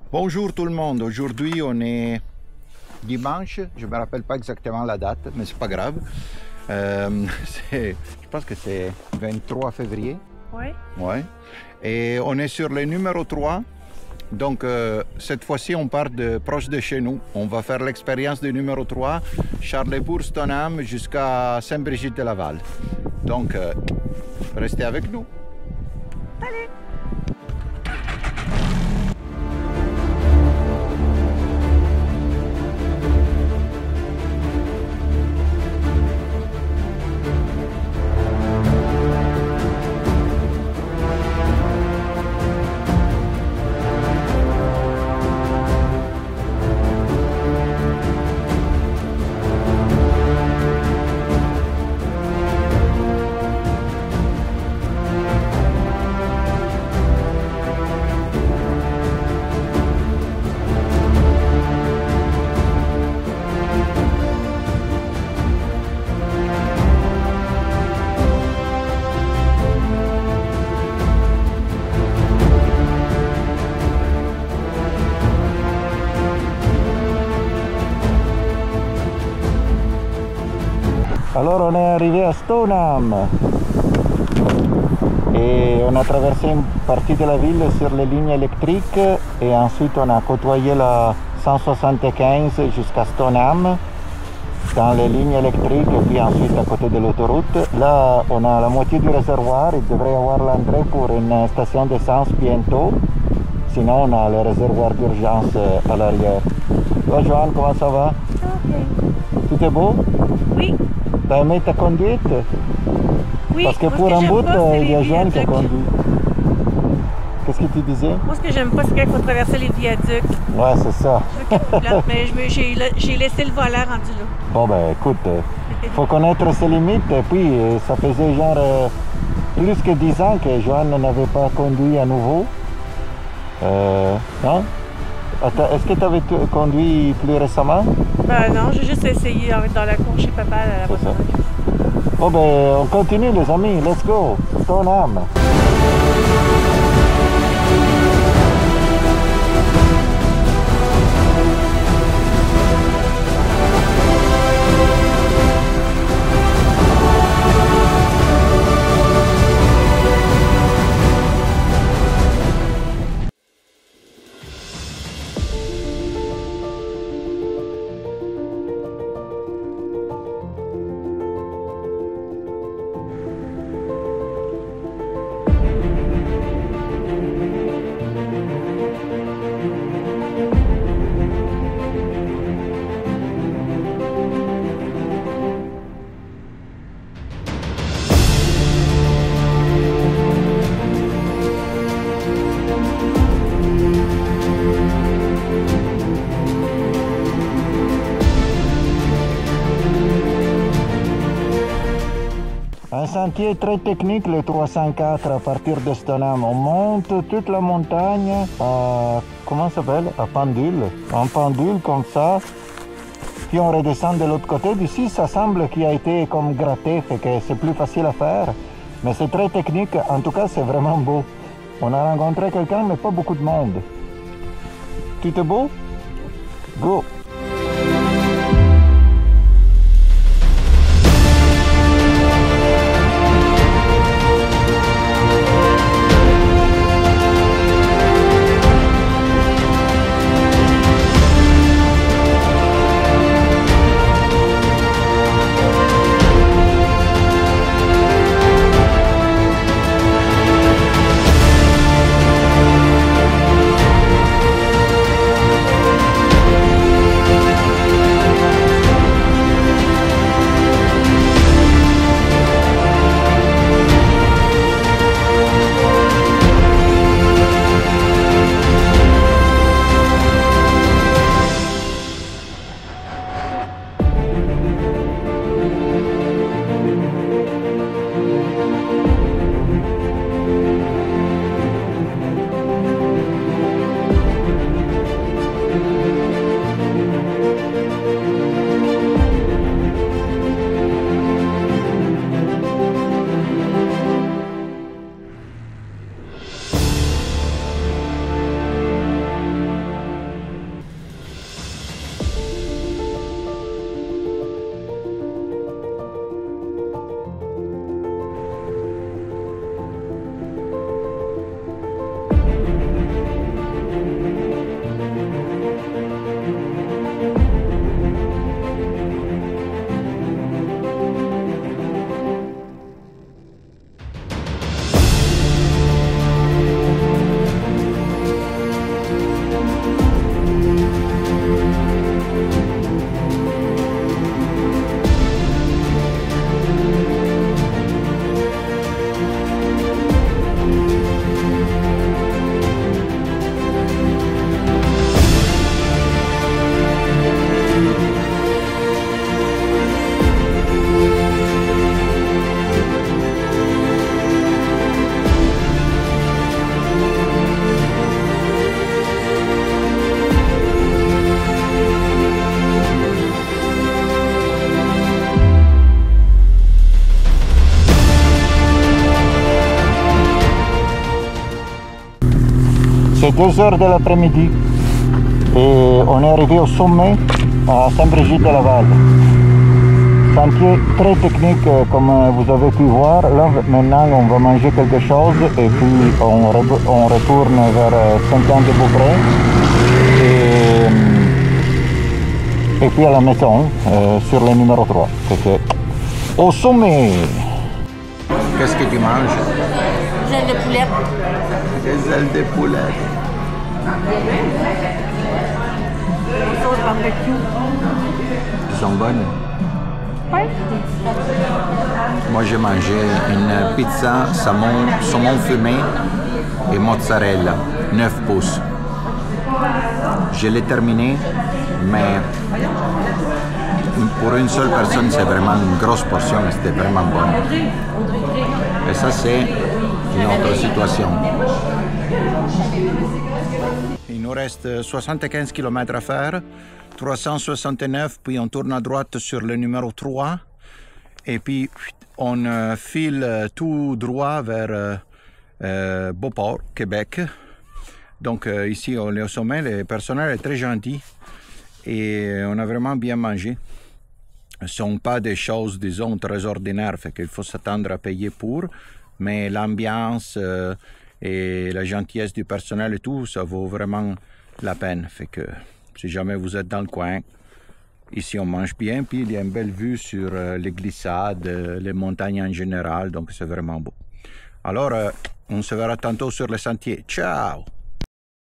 Bonjour tout le monde, aujourd'hui on est dimanche, je ne me rappelle pas exactement la date, mais c'est pas grave. Je pense que c'est 23 février. Oui. Ouais. Et on est sur le numéro 3. Donc cette fois-ci on part proche de chez nous. On va faire l'expérience du numéro 3, Charlesbourg-Stoneham jusqu'à Sainte-Brigitte-de-Laval. Donc restez avec nous. Allez. Alors on est arrivé à Stoneham et on a traversé une partie de la ville sur les lignes électriques et ensuite on a côtoyé la 175 jusqu'à Stoneham dans les lignes électriques et puis ensuite à côté de l'autoroute. Là on a la moitié du réservoir, il devrait y avoir l'entrée pour une station d'essence bientôt, sinon on a le réservoir d'urgence à l'arrière. Toi Joanne, comment ça va? Ok. Tout est beau? Oui. T'as aimé ta conduite? Oui. Parce que moi, pour ce un j'aime bout, pas, c'est il y a les Jeanne qui a viaducs. conduit. Qu'est-ce que tu disais? Moi, ce que j'aime pas, c'est quand il faut traverser les viaducs. Ouais, c'est ça. Mais j'ai laissé le volant rendu là. Bon, ben écoute, faut connaître ses limites. Et puis, ça faisait genre plus que 10 ans que Joanne n'avait pas conduit à nouveau. Non? Attends, est-ce que tu avais conduit plus récemment? Ben non, j'ai juste essayé dans la cour chez papa à la voiture. Bon, ben on continue les amis, let's go! Stoneham! Un sentier très technique, le 304 à partir de Stoneham. On monte toute la montagne à, comment ça s'appelle? À pendule. En pendule comme ça. Puis on redescend de l'autre côté. D'ici, ça semble qu'il a été comme gratté, fait que c'est plus facile à faire. Mais c'est très technique. En tout cas, c'est vraiment beau. On a rencontré quelqu'un, mais pas beaucoup de monde. Tout est beau? Go! Il est 2 heures de l'après-midi et on est arrivé au sommet à Sainte-Brigitte-de-Laval. Sentier très technique comme vous avez pu voir. Là maintenant on va manger quelque chose et puis on retourne vers Saint-Anne de Beaupré et puis à la maison sur le numéro 3. C'était au sommet. Qu'est-ce que tu manges? Des ailes de poulet. Des ailes de poulet. Sauce barbecue. Ils sont bonnes. Oui. Moi j'ai mangé une pizza saumon fumé et mozzarella, 9 pouces. Je l'ai terminé, mais pour une seule personne c'est vraiment une grosse portion et c'était vraiment bon. Et ça c'est notre situation. Il nous reste 75 km à faire. 369, puis on tourne à droite sur le numéro 3 et puis on file tout droit vers Beauport, Québec. Donc ici on est au sommet, le personnel est très gentil et on a vraiment bien mangé. Ce ne sont pas des choses, disons, très ordinaires, fait qu'il faut s'attendre à payer pour, mais l'ambiance et la gentillesse du personnel et tout, ça vaut vraiment la peine, fait que si jamais vous êtes dans le coin, ici on mange bien, puis il y a une belle vue sur les glissades, les montagnes en général, donc c'est vraiment beau. Alors, on se verra tantôt sur le sentier. Ciao!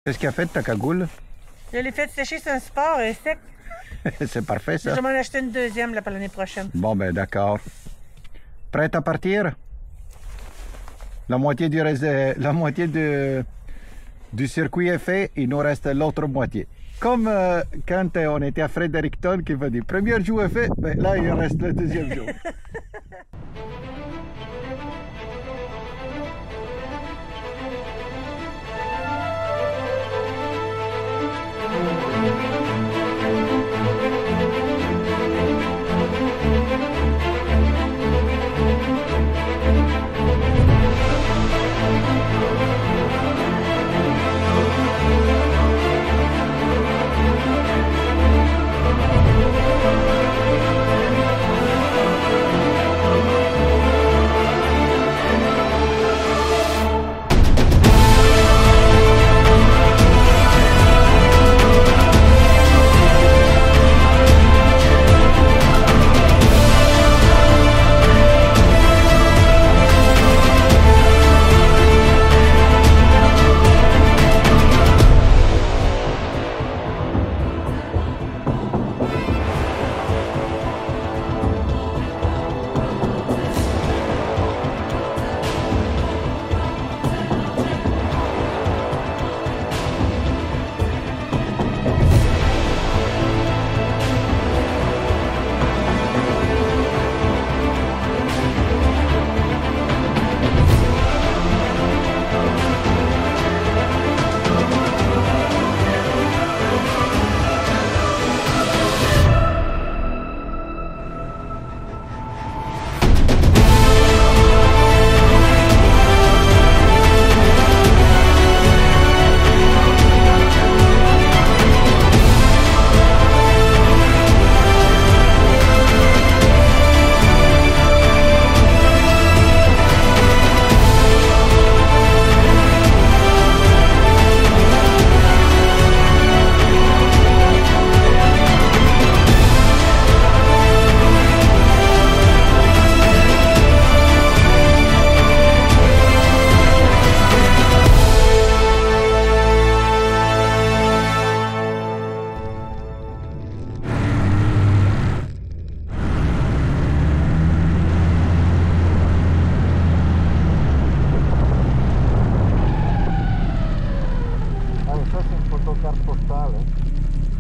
Qu'est-ce qu'il a fait ta cagoule? Je l'ai fait sécher sur un support et sec. C'est parfait ça? Je vais m'en acheter une deuxième là, pour l'année prochaine. Bon ben d'accord. Prête à partir? La moitié du circuit est fait, il nous reste l'autre moitié. Comme quand on était à Fredericton, qui va dire premier jour est fait, ben là il reste le deuxième jour.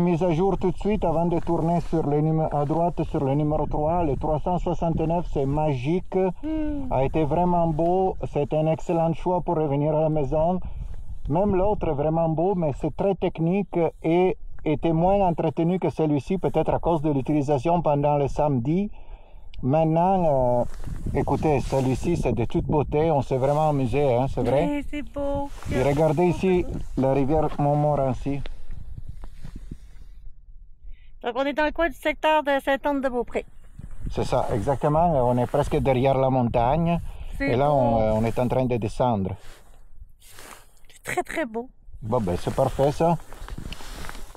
Mise à jour tout de suite avant de tourner sur à droite sur le numéro 3. Le 369, c'est magique. A été vraiment beau. C'est un excellent choix pour revenir à la maison. Même l'autre est vraiment beau, mais c'est très technique et était moins entretenu que celui-ci, peut-être à cause de l'utilisation pendant le samedi. Maintenant, écoutez, celui-ci, c'est de toute beauté. On s'est vraiment amusé, hein, c'est vrai? Oui, c'est beau. Et regardez ici, la rivière Montmorency. Donc, on est dans le coin du secteur de Sainte-Anne-de-Beaupré. C'est ça, exactement. On est presque derrière la montagne. Et là, on est en train de descendre. C'est très, très beau. Bon, ben, c'est parfait, ça.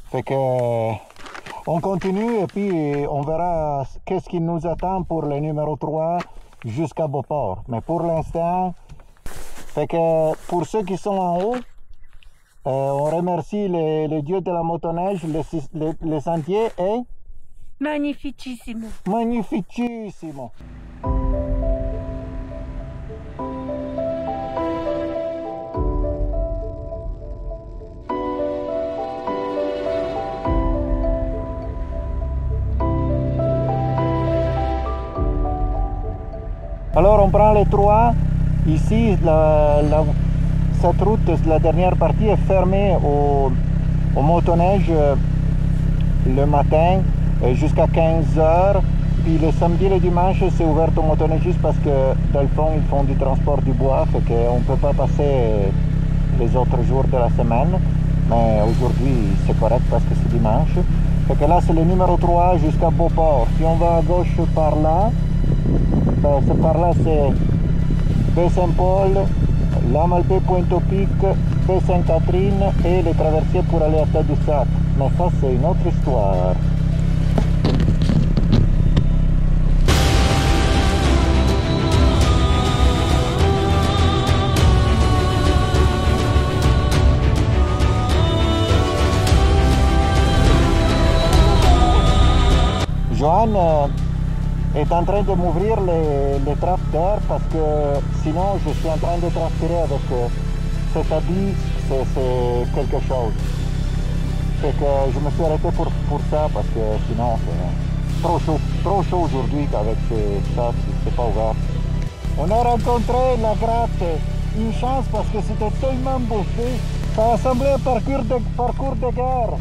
Fait que... on continue et puis on verra qu'est-ce qui nous attend pour le numéro 3 jusqu'à Beauport. Mais pour l'instant, fait que pour ceux qui sont en haut, on remercie les dieux de la motoneige. Le sentier est Magnificissimo. magnificissimo. Alors on prend les 3. Ici, cette route, la dernière partie est fermée au motoneige le matin jusqu'à 15h. Puis le samedi et le dimanche, c'est ouvert aux motoneigistes parce que dans le fond, ils font du transport du bois. Fait qu'on ne peut pas passer les autres jours de la semaine. Mais aujourd'hui, c'est correct parce que c'est dimanche. Fait que là, c'est le numéro 3 jusqu'à Beauport. Si on va à gauche par là, par là, c'est baie Saint-Paul, L'Amalpé, Pointe-au-Pic, baie Sainte-Catherine et les traversiers pour aller à Tadoussac. Mais ça, c'est une autre histoire. Joanne est en train de m'ouvrir les tracteurs parce que sinon je suis en train de transpirer avec cet habit, c'est quelque chose. Fait que je me suis arrêté pour ça parce que sinon c'est trop chaud aujourd'hui avec ça, c'est pas ouvert. On a rencontré la gratte, une chance parce que c'était tellement bossé, ça a semblé un parcours de guerre.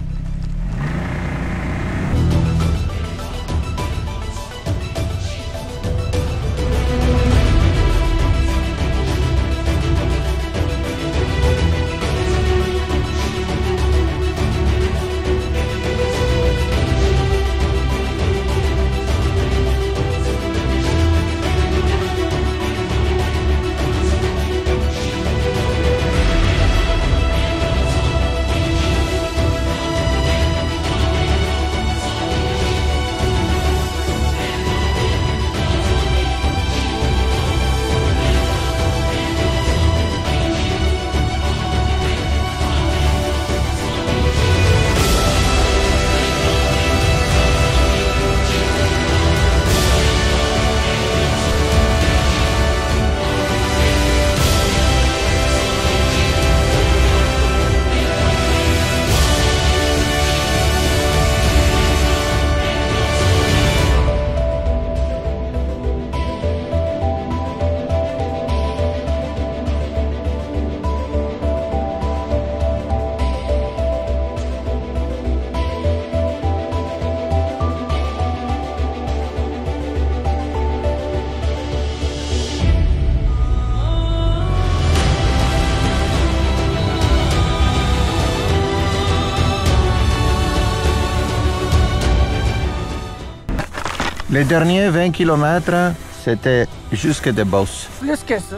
Les derniers 20 km, c'était jusque des bosses. Plus que ça.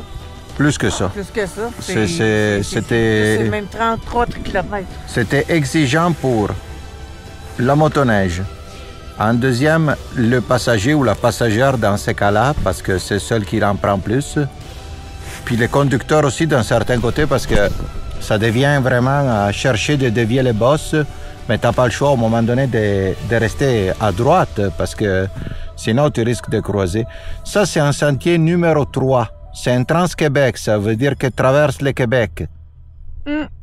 Plus que ça. Plus que ça. C'était... C'est même 33 km. C'était exigeant pour la motoneige. En deuxième, le passager ou la passagère dans ces cas-là, parce que c'est seul qui en prend plus. Puis les conducteurs aussi d'un certain côté, parce que ça devient vraiment à chercher de dévier les bosses, mais tu n'as pas le choix au moment donné de rester à droite, parce que sinon tu risques de croiser. Ça, c'est un sentier numéro 3. C'est un Trans-Québec, ça veut dire que traverse le Québec.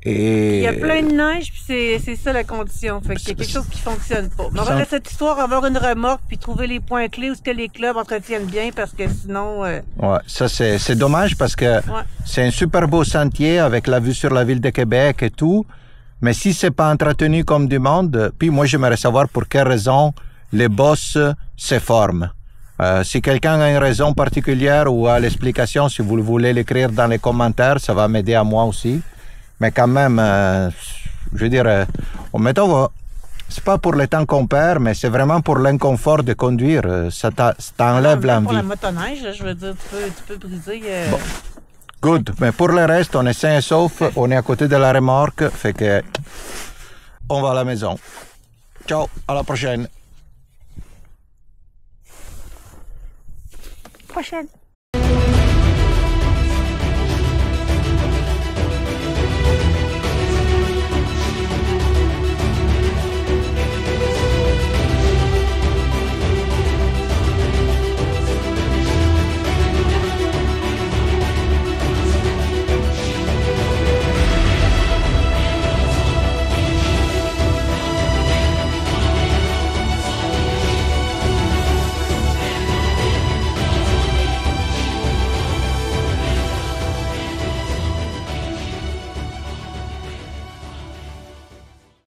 Et... il y a plein de neige, puis c'est ça la condition. Fait qu'il y a quelque chose qui fonctionne pas. Mais on va cette histoire, avoir une remorque, puis trouver les points clés où ce que les clubs entretiennent bien, parce que sinon... Ouais, ça c'est dommage parce que c'est un super beau sentier avec la vue sur la ville de Québec et tout. Mais si c'est pas entretenu comme du monde, puis moi j'aimerais savoir pour quelle raison les bosses se forment. Si quelqu'un a une raison particulière ou a l'explication, si vous voulez l'écrire dans les commentaires, ça va m'aider à moi aussi. Mais quand même, je veux dire, au métro, c'est pas pour le temps qu'on perd, mais c'est vraiment pour l'inconfort de conduire. Ça t'enlève l'envie. Pour la motoneige, je veux dire, tu peux briser. Bon. Good. Mais pour le reste, on est sain et sauf. On est à côté de la remorque. Fait que on va à la maison. Ciao, à la prochaine. Prochaine.